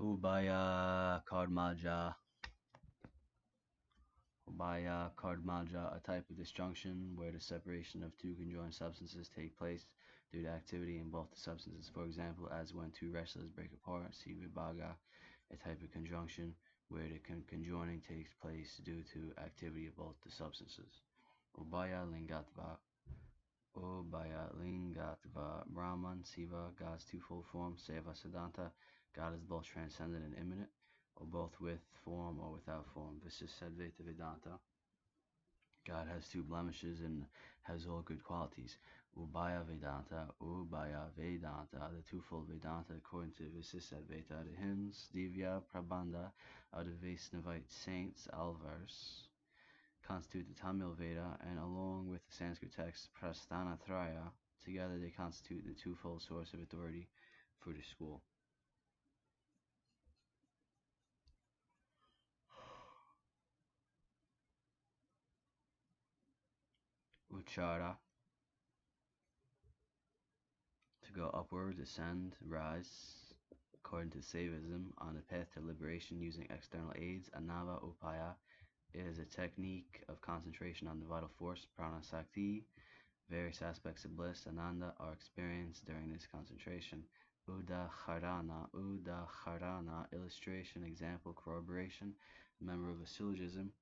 Ubaya Kardmaja. Ubaya Kardmaja, a type of disjunction where the separation of two conjoined substances take place due to activity in both the substances. For example, as when two wrestlers break apart. See Vibhaga, a type of conjunction where the conjoining takes place due to activity of both the substances. Ubaya Lingatva. Ubaya Lingatva. Brahman, Siva, God's twofold form. Saiva, Siddhanta, God is both transcendent and immanent, or both with form or without form. Visistadvaita Vedanta, God has two blemishes and has all good qualities. Ubaya Vedanta, the twofold Vedanta, according to Visistadvaita, the hymns, Divya, Prabandha of the Vaisnavite saints, Alvars, constitute the Tamil Veda, and along with the Sanskrit text, Prasthanatraya, together they constitute the twofold source of authority for the school. Uchara, to go upward, ascend, rise, according to saivism, on the path to liberation using external aids. Anava Upaya, it is a technique of concentration on the vital force, prana sakti. Various aspects of bliss, ananda, are experienced during this concentration. Udaharana, illustration, example, corroboration, member of a syllogism,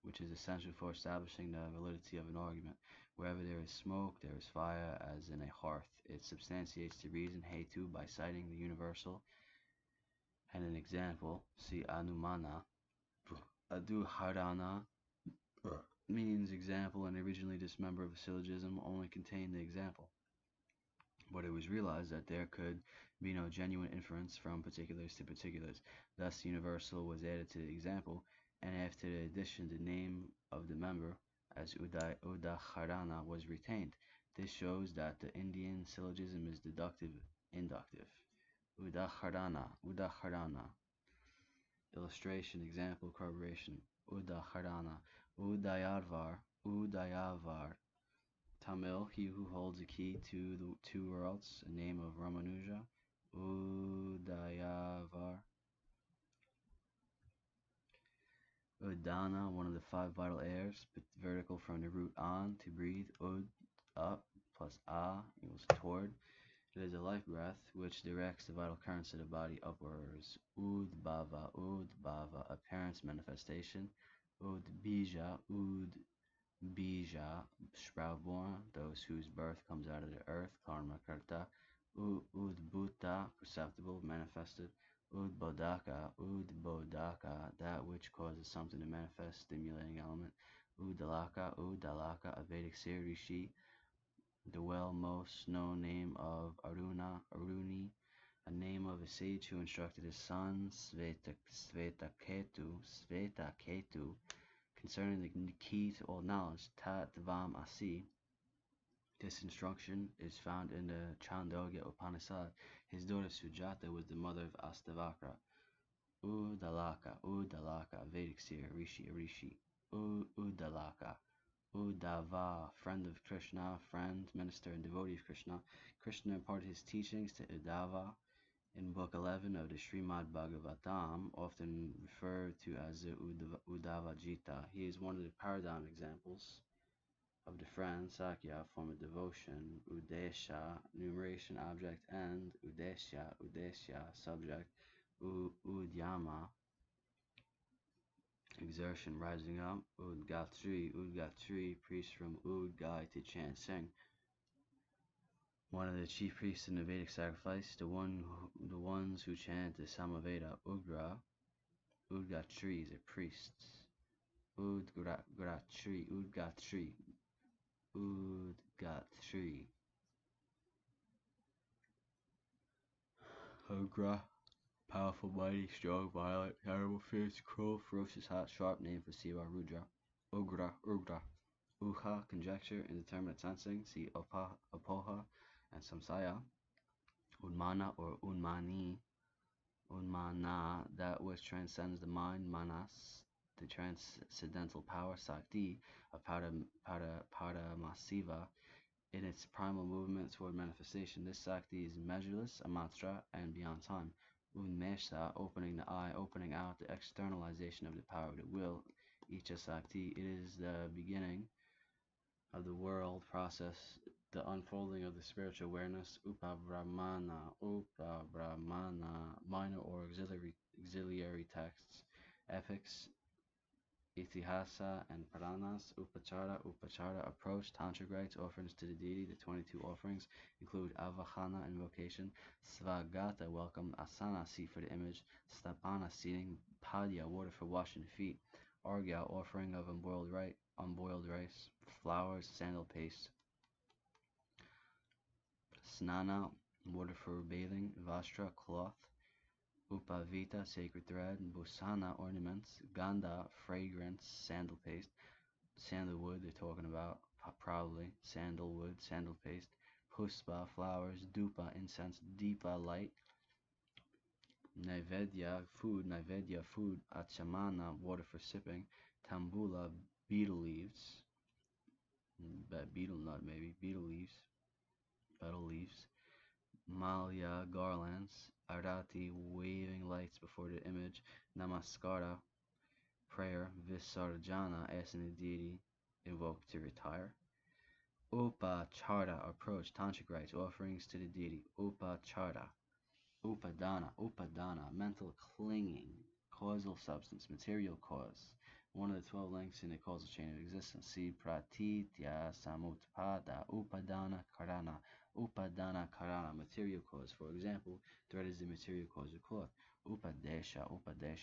which is essential for establishing the validity of an argument. Wherever there is smoke, there is fire, as in a hearth. It substantiates the reason, hetu, by citing the universal. And an example, see Anumana. Aduharana means example, and originally this member of a syllogism only contained the example. But it was realized that there could be no genuine inference from particulars to particulars. Thus, the universal was added to the example, and after the addition, the name of the member as Udaharana was retained. This shows that the Indian syllogism is deductive inductive. Udaharana. Illustration, example, corroboration. Udaharana. Udayavar. Tamil, he who holds the key to the two worlds, a name of Ramanuja. Udayavar. Udana, one of the five vital airs, vertical from the root on, to breathe. Ud, up, plus a equals toward. It is a life breath which directs the vital currents of the body upwards. Udbhava, appearance, manifestation. Udbija, sprout born, those whose birth comes out of the earth. Karma karta. Udbhuta, perceptible, manifested. Udbodhaka, that which causes something to manifest, stimulating element. Udalaka, a Vedic seer, rishi, the well most known name of Aruni, a name of a sage who instructed his son Svetaketu concerning the key to all knowledge, Tat Dvam Asi. This instruction is found in the Chandogya Upanishad. His daughter Sujata was the mother of Astavakra. Udalaka, Vedic seer, rishi. Udalaka. Uddhava, friend of Krishna, minister, and devotee of Krishna. Krishna imparted his teachings to Uddhava in Book 11 of the Srimad Bhagavatam, often referred to as the Uddhava Gita. He is one of the paradigm examples of the friend, Sakya, form of devotion, Udesha, numeration, object, end, Udesha, subject, Udyama, exertion, rising up. Udgatri, priest from Udgai to chant, sing. One of the chief priests in the Vedic sacrifice, the ones who chant the Samaveda. Udgatri is a priest. Udgatri. Ugra, powerful, mighty, strong, violent, terrible, fierce, cruel, ferocious, hot, sharp, name for Siva, Rudra. Ugra. Uha, conjecture, indeterminate sensing, see Apoha and Samsaya. Unmana or Unmana, that which transcends the mind. Manas, the transcendental power. Sakti, a Paramasiva, in its primal movement toward manifestation. This Sakti is measureless, amatra, and beyond time. Unmesha, opening the eye, opening out, the externalization of the power of the will. Ichasakti, it is the beginning of the world process, the unfolding of the spiritual awareness. Upa Brahmana, minor or auxiliary texts, epics, Itihasa and Puranas. Upachara, approach, tantric rites, offerings to the deity. The 22 offerings include avahana, invocation, svagata, welcome, asana, seat for the image, stapana, seating, padya, water for washing the feet, argya, offering of unboiled rice, flowers, sandal paste, snana, water for bathing, vastra, cloth, upavita, sacred thread, busana, ornaments, ganda, fragrance, sandal paste, sandalwood, they're talking about, probably, sandalwood, sandal paste, puspa, flowers, dupa, incense, deepa, light, naivedya, food, achamana, water for sipping, tambula, betel leaves, betel nut maybe, betel leaves, malya, garlands, arati, waving lights before the image, namaskara, prayer, visarjana, asking the deity invoked to retire, upacharya, approach, tantric rites, offerings to the deity, upacharya, upadana, mental clinging, causal substance, material cause, one of the 12 links in the causal chain of existence. See pratitya samutpada, upadana karana, material cause. For example, thread is the material cause of cloth. Upadesha,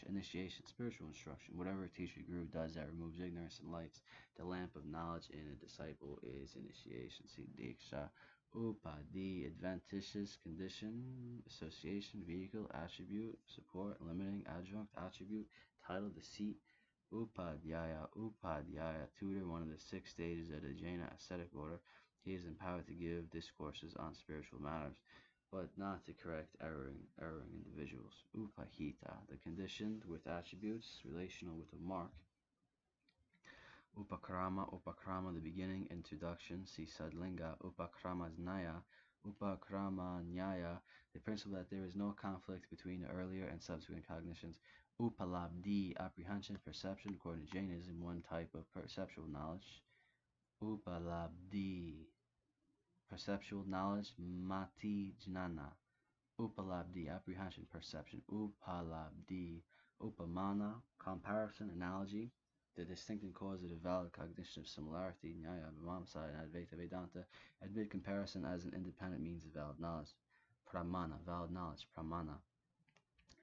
initiation, spiritual instruction. Whatever a teacher guru does that removes ignorance and lights the lamp of knowledge in a disciple is initiation. See diksha. Upadi, adventitious, condition, association, vehicle, attribute, support, limiting, adjunct, attribute, title, the seat. Upadhyaya, tutor, one of the 6 stages of the Jaina ascetic order. He is empowered to give discourses on spiritual matters, but not to correct erring individuals. Upahita, the conditioned with attributes, relational with a mark. Upakrama, the beginning, introduction, see Sadlinga, Upakrama's Nyaya, Upakrama Nyaya, the principle that there is no conflict between the earlier and subsequent cognitions. Upalabdhi, apprehension, perception, according to Jainism, one type of perceptual knowledge. Upalabdhi, perceptual knowledge, Mati Jnana. Upalabdhi, apprehension, perception. Upalabdhi, upamana, comparison, analogy. The distinct and causative valid cognition of similarity, nyaya, vaibhasika, and advaita vedanta, admit comparison as an independent means of valid knowledge. Pramana, valid knowledge, pramana.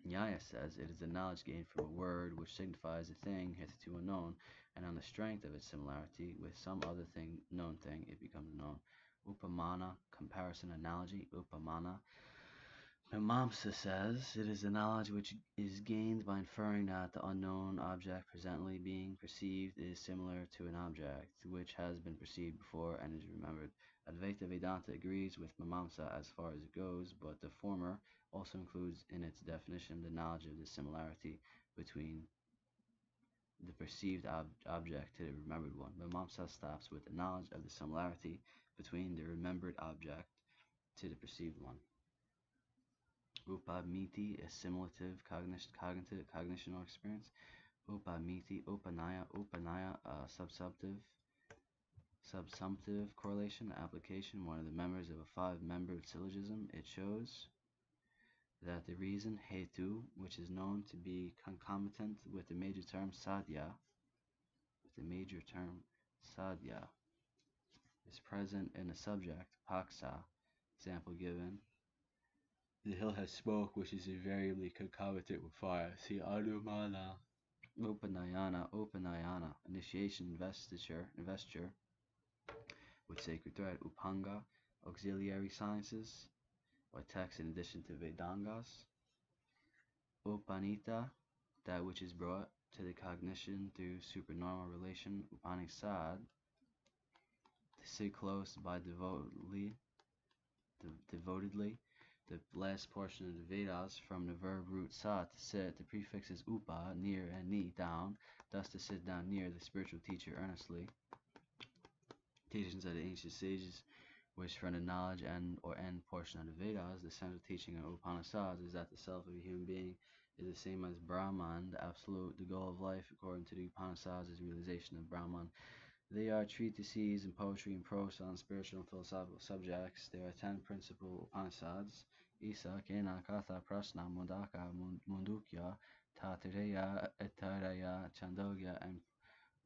Nyaya says it is the knowledge gained from a word which signifies a thing hitherto unknown, and on the strength of its similarity with some other known thing, it becomes known. Upamana, comparison, analogy, upamana. Mimamsa says it is the knowledge which is gained by inferring that the unknown object presently being perceived is similar to an object which has been perceived before and is remembered. Advaita Vedanta agrees with Mimamsa as far as it goes, but the former also includes in its definition the knowledge of the similarity between the perceived object to the remembered one. Mimamsa stops with the knowledge of the similarity between the remembered object to the perceived one. Upamiti, assimilative cognition or experience. Upamiti, upanaya, subsumptive correlation, application, one of the members of a 5-membered syllogism. It shows that the reason, hetu, which is known to be concomitant with the major term sadhya, is present in the subject, paksa, example given. The hill has smoke, which is invariably concomitant with fire. See Anumana. Upanayana, initiation, investiture with sacred thread. Upanga, auxiliary sciences, or text in addition to Vedangas. Upanita, that which is brought to the cognition through supernormal relation. Upanisad, to sit close by devotedly. The last portion of the Vedas, from the verb root sa, to sit, the prefixes upa, near, and ni, down, thus to sit down near the spiritual teacher earnestly. Teachings of the ancient sages which from the knowledge and or end portion of the Vedas, the central teaching of Upanishads is that the self of a human being is the same as Brahman, the absolute, the goal of life, according to the Upanishads, is realization of Brahman. They are treatises in poetry and prose on spiritual and philosophical subjects. There are 10 principal Upanishads: Isa, Kena, Katha, Prashna, Mundaka, Mundukya, Taittiriya, Aitareya, Chandogya, and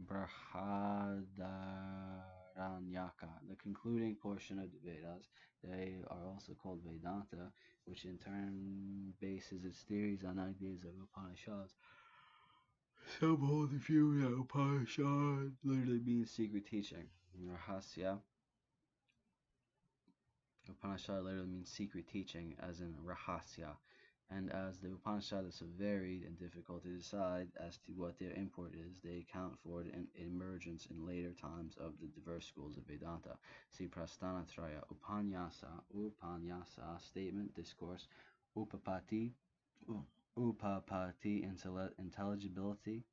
Brihadaranyaka. The concluding portion of the Vedas, they are also called Vedanta, which in turn bases its theories on ideas of Upanishads. Some hold the view that Upanishad literally means secret teaching. Rahasya. Upanishad literally means secret teaching, as in Rahasya. And as the Upanishads are varied and difficult to decide as to what their import is, they account for the emergence in later times of the diverse schools of Vedanta. See Prasthanatraya. Upanyasa, statement, discourse. Upapati, intelligibility.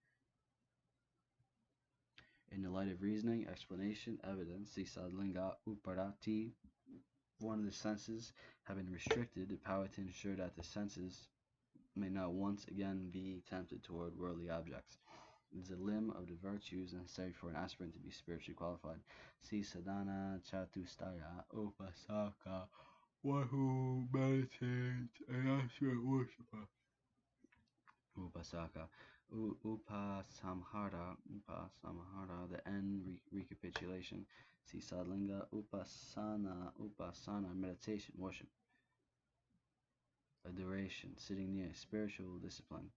In the light of reasoning, explanation, evidence. See Sadlinga. Uparati, one of the senses having restricted the power to ensure that the senses may not once again be tempted toward worldly objects. It is a limb of the virtues necessary for an aspirant to be spiritually qualified. See Sadhana Chatustaya. Upasaka, one who meditates, an aspirant worshiper. Upasaka. Upasamhara, the end recapitulation. See Sadlinga. Upasana, meditation, worship. Adoration, sitting near, spiritual discipline.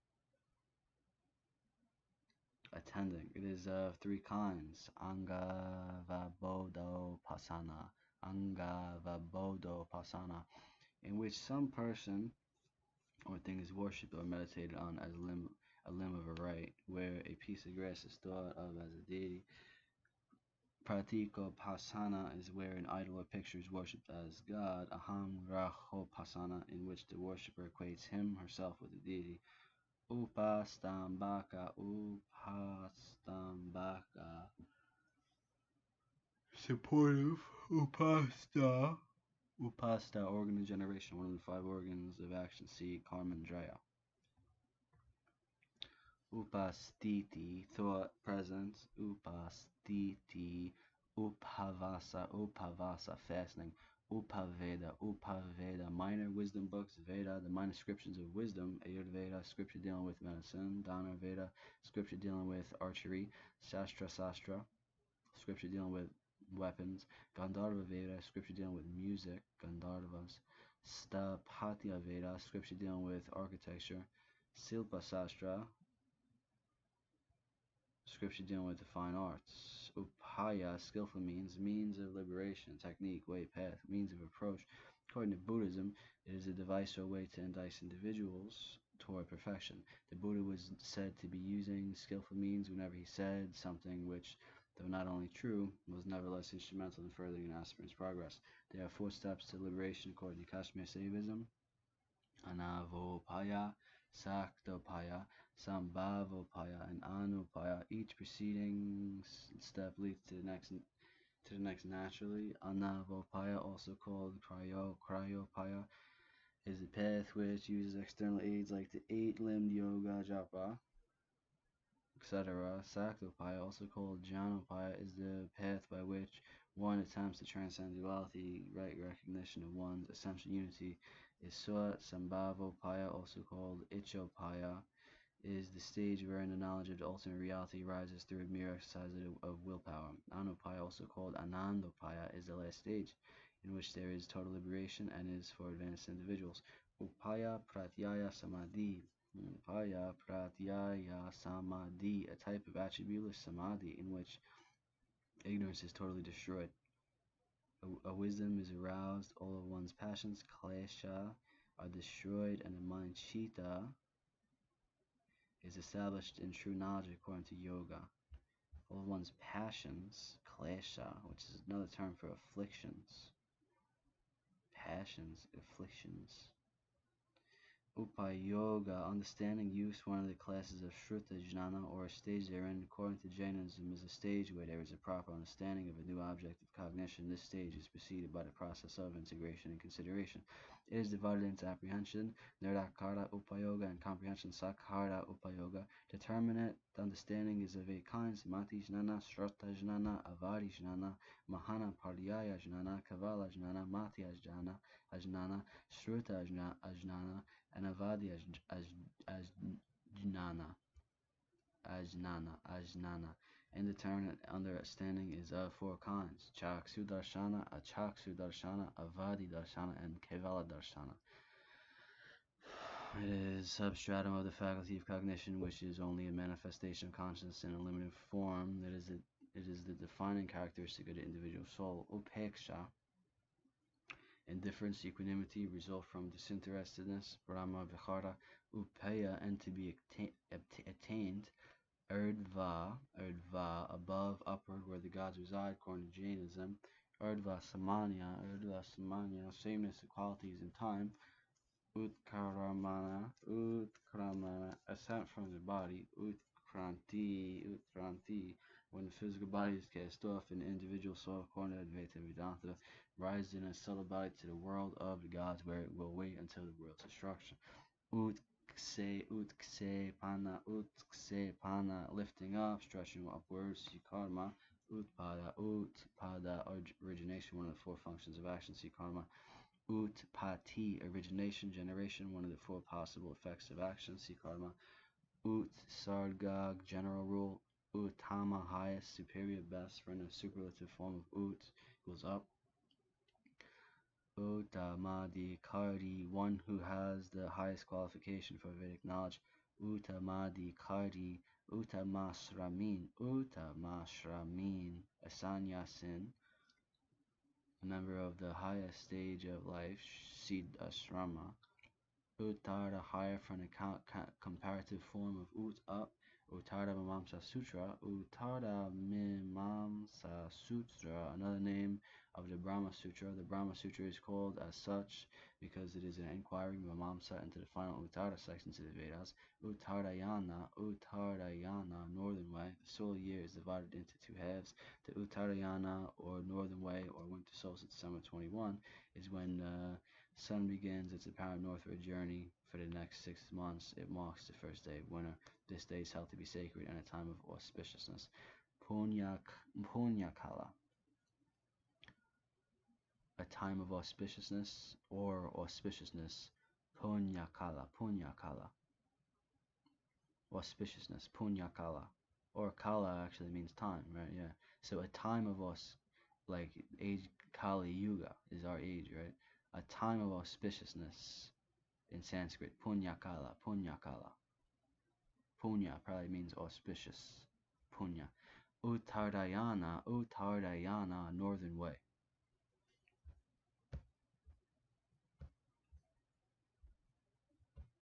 Attending, it is of 3 kinds. Angavabodopasana, in which some person or thing is worshipped or meditated on as a limb of a rite, where a piece of grass is thought of as a deity. Pratikopasana is where an idol or picture is worshipped as God. Ahamgrahopasana, in which the worshipper equates him, herself with the deity. Upastambaka, supportive. Upasta, organ of generation, one of the 5 organs of action. See Karmandraya. Upastiti, thought, presence. Upastiti, upavasa, fasting. Upaveda, minor wisdom books. Veda, the minor descriptions of wisdom. Ayurveda, scripture dealing with medicine. Dhanurveda, scripture dealing with archery. Shastra, scripture dealing with weapons. Gandharva Veda, scripture dealing with music. Gandharvas. Stapatya Veda, scripture dealing with architecture. Silpa Sastra, scripture dealing with the fine arts. Upaya, skillful means of liberation, technique, way, path, means of approach. According to Buddhism, it is a device or way to entice individuals toward perfection. The Buddha was said to be using skillful means whenever he said something which, though not only true, was nevertheless instrumental in furthering an aspirant's progress. There are 4 steps to liberation according to Kashmir saivism. Anavopaya, Saktopaya, Sambhavopaya, and Anupaya. Each preceding step leads to the next naturally. Anavopaya, also called Cryopaya, is a path which uses external aids like the 8-limbed yoga japa, etc. Saktopaya, also called Jnanopaya, is the path by which one attempts to transcend duality. Right recognition of one's essential unity is sought. Sambhavopaya, also called Ichopaya, is the stage wherein the knowledge of the ultimate reality rises through a mere exercise of willpower. Anupaya, also called Anandopaya, is the last stage, in which there is total liberation and is for advanced individuals. Upaya Pratyaya Samadhi. Upaya Pratyaya Samadhi, a type of attributeless samadhi in which ignorance is totally destroyed. A wisdom is aroused, all of one's passions, klesha, are destroyed, and the mind, chitta, is established in true knowledge according to yoga. All of one's passions, klesha, which is another term for afflictions, Upayoga, understanding use, one of the classes of Shruta Jnana, or a stage therein, according to Jainism, is a stage where there is a proper understanding of a new object of cognition. This stage is preceded by the process of integration and consideration. It is divided into apprehension, nirgranthas upayoga, and comprehension, sakkara upayoga. Determinate understanding is of 8 kinds: mati jnana, shruta jnana, avadi jnana, mahana paryaya jnana, kavala jnana, mati ajnana, shruta ajnana, and avadi ajnana. Indeterminate understanding is of 4 kinds: chaksu darshana, achaksu darshana, avadi darshana, and kevala darshana. It is substratum of the faculty of cognition, which is only a manifestation of consciousness in a limited form. It is the defining characteristic of the individual soul. Upeksha, indifference, equanimity, result from disinterestedness. Brahma vichara, upeya, and to be attained. Urdhva, above, upward, where the gods reside, according to Jainism. Urdhva samanya, sameness, equalities in time. Utkaramana, ascent from the body. Utkranti, when the physical body is cast off, an individual soul, according to Advaita Vedanta, rises in a subtle body to the world of the gods, where it will wait until the world's destruction. Utkse pana, lifting up, stretching upwards. Sikarma, utpada, origination, one of the 4 functions of action. Sikarma, utpati, origination, generation, one of the 4 possible effects of action. Sikarma, utsargag, general rule. Uttama, highest, superior, best, for in a superlative form of ut, goes up. Uttamadhikari, one who has the highest qualification for Vedic knowledge. Uttamadhikari, Uttamasramin, a sannyasin, a member of the highest stage of life, siddhasrama. Uttara, higher, from the comparative form of ut, up. Uttara Mimamsa Sutra, another name of the Brahma Sutra. The Brahma Sutra is called as such because it is an inquiry, Mimamsa, into the final Uttara sections of the Vedas. Uttarayana, northern way. The solar year is divided into 2 halves. The Uttarayana, or northern way, or winter solstice, December 21, is when sun begins its apparent northward journey for the next 6 months. It marks the first day of winter. This day is held to be sacred and a time of auspiciousness. Punyakala, a time of auspiciousness or auspiciousness. Punyakala, auspiciousness, punyakala. Or kala actually means time, right? Yeah. So a time of like age, Kali Yuga is our age, right? A time of auspiciousness in Sanskrit, punyakala. Punya probably means auspicious. Punya. Uttarayana, northern way.